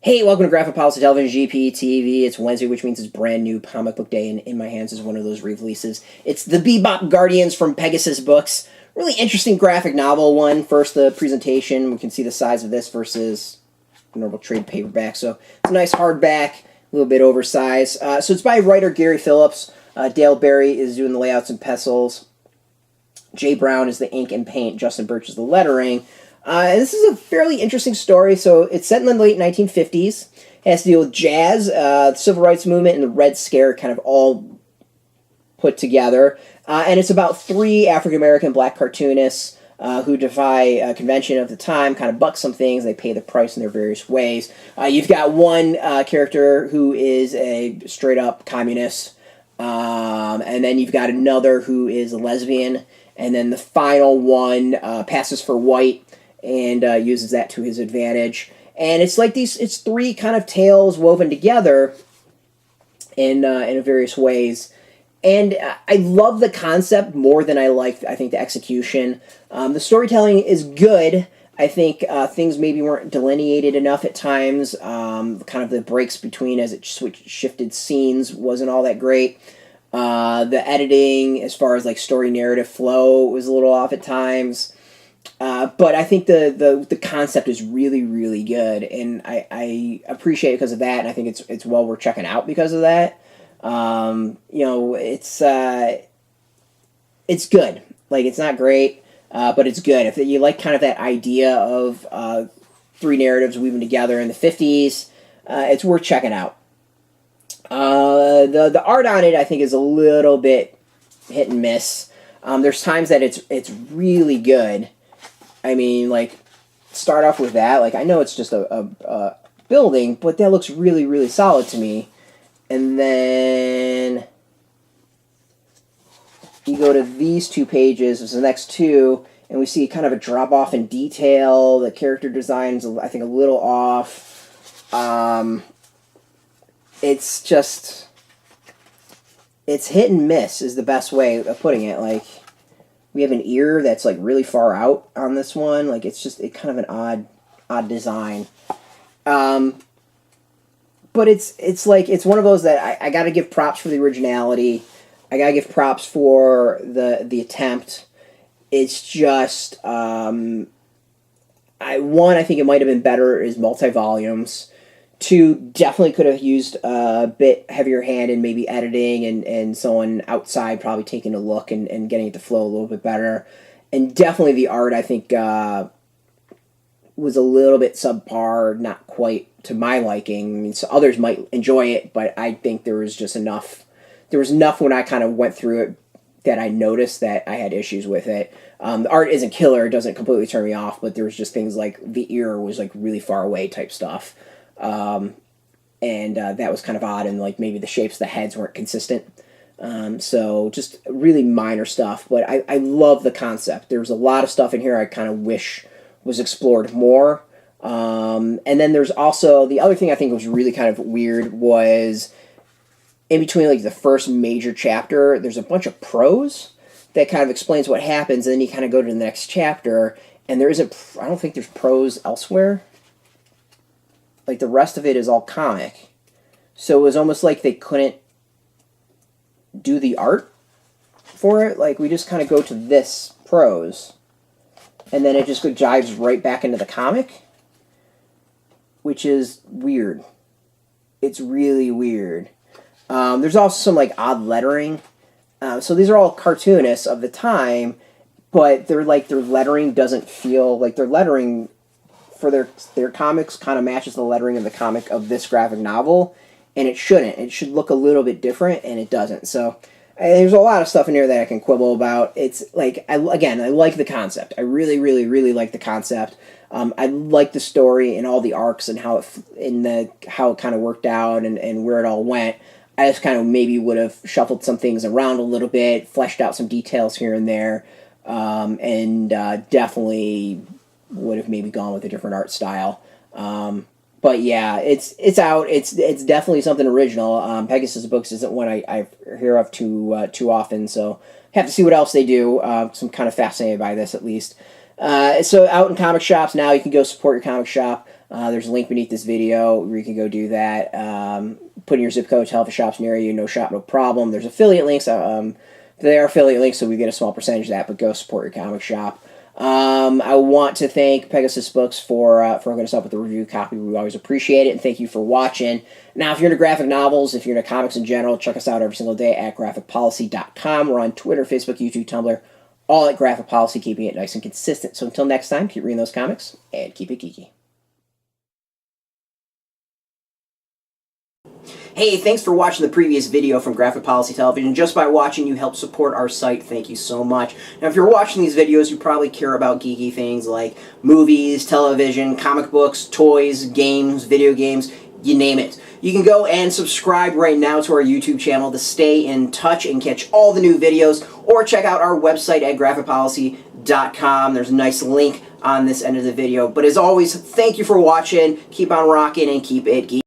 Hey, welcome to Graphic Policy Television, GPTV. It's Wednesday, which means it's brand new comic book day, and in my hands is one of those releases. It's the Be-Bop Barbarians from Pegasus Books. Really interesting graphic novel one. First, the presentation. We can see the size of this versus a normal trade paperback. So it's a nice hardback, a little bit oversized. So it's by writer Gary Phillips. Dale Berry is doing the layouts and pencils. Jay Brown is the ink and paint. Justin Birch is the lettering. And this is a fairly interesting story. So it's set in the late 1950s. It has to deal with jazz, the civil rights movement, and the Red Scare kind of all put together. And it's about three African-American black cartoonists who defy convention of the time, kind of buck some things. They pay the price in their various ways. You've got one character who is a straight-up communist. And then you've got another who is a lesbian. And then the final one passes for white and uses that to his advantage. And it's like it's three kind of tales woven together in various ways. And I love the concept more than I think, the execution. The storytelling is good. I think things maybe weren't delineated enough at times. Kind of the breaks between as it shifted scenes wasn't all that great. The editing, as far as like story narrative flow, was a little off at times. But I think the concept is really, really good, and I appreciate it because of that, and I think it's well worth checking out because of that. It's good. Like, it's not great, but it's good. If you like kind of that idea of three narratives weaving together in the 50s, it's worth checking out. The art on it, I think, is a little bit hit and miss. There's times that it's really good. I mean, like, start off with that. Like, I know it's just a building, but that looks really, really solid to me. And then you go to these two pages, it's the next two, and we see kind of a drop-off in detail. The character design's, I think, a little off. It's just, it's hit and miss is the best way of putting it. Like, we have an ear that's like really far out on this one. Like, it's kind of an odd design. But it's one of those that I gotta give props for the originality. I gotta give props for the attempt. It's just, I think it might have been better as multi-volumes. Two, definitely could have used a bit heavier hand in maybe editing and someone outside probably taking a look and getting it to flow a little bit better. And definitely the art, I think, was a little bit subpar, not quite to my liking. I mean, so others might enjoy it, but I think there was just enough. There was enough when I kind of went through it that I noticed that I had issues with it. The art isn't killer, it doesn't completely turn me off, but there was just things like the ear was like really far away type stuff. And that was kind of odd, and like maybe the shapes of the heads weren't consistent. So just really minor stuff, but I love the concept. There's a lot of stuff in here I kind of wish was explored more. And then there's also, the other thing I think was really kind of weird was in between like the first major chapter, there's a bunch of prose that kind of explains what happens, and then you kind of go to the next chapter, and there isn't, I don't think there's prose elsewhere. Like, the rest of it is all comic. So it was almost like they couldn't do the art for it. Like, we just kind of go to this prose, and then it just jives right back into the comic, which is weird. It's really weird. There's also some, like, odd lettering. So these are all cartoonists of the time, but their lettering doesn't feel like their lettering for their comics kind of matches the lettering of the comic of this graphic novel, and it shouldn't. It should look a little bit different, and it doesn't. So there's a lot of stuff in here that I can quibble about. It's like, I like the concept. I really, really, really like the concept. I like the story and all the arcs and how it kind of worked out and where it all went. I just kind of maybe would have shuffled some things around a little bit, fleshed out some details here and there, and definitely would have maybe gone with a different art style. But yeah, it's out. It's definitely something original. Pegasus Books isn't one I hear of too often, so have to see what else they do. So I'm kind of fascinated by this, at least. So out in comic shops now, you can go support your comic shop. There's a link beneath this video where you can go do that. Put in your zip code, tell if a shop's near you, no shop, no problem. There's affiliate links. They are affiliate links, so we get a small percentage of that, but go support your comic shop. I want to thank Pegasus Books for hooking us up with the review copy. We always appreciate it, and thank you for watching. Now, if you're into graphic novels, if you're into comics in general, check us out every single day at graphicpolicy.com. We're on Twitter, Facebook, YouTube, Tumblr, all at Graphic Policy, keeping it nice and consistent. So until next time, keep reading those comics, and keep it geeky. Hey, thanks for watching the previous video from Graphic Policy Television. Just by watching, you help support our site. Thank you so much. Now, if you're watching these videos, you probably care about geeky things like movies, television, comic books, toys, games, video games, you name it. You can go and subscribe right now to our YouTube channel to stay in touch and catch all the new videos, or check out our website at graphicpolicy.com. There's a nice link on this end of the video. But as always, thank you for watching. Keep on rocking and keep it geeky.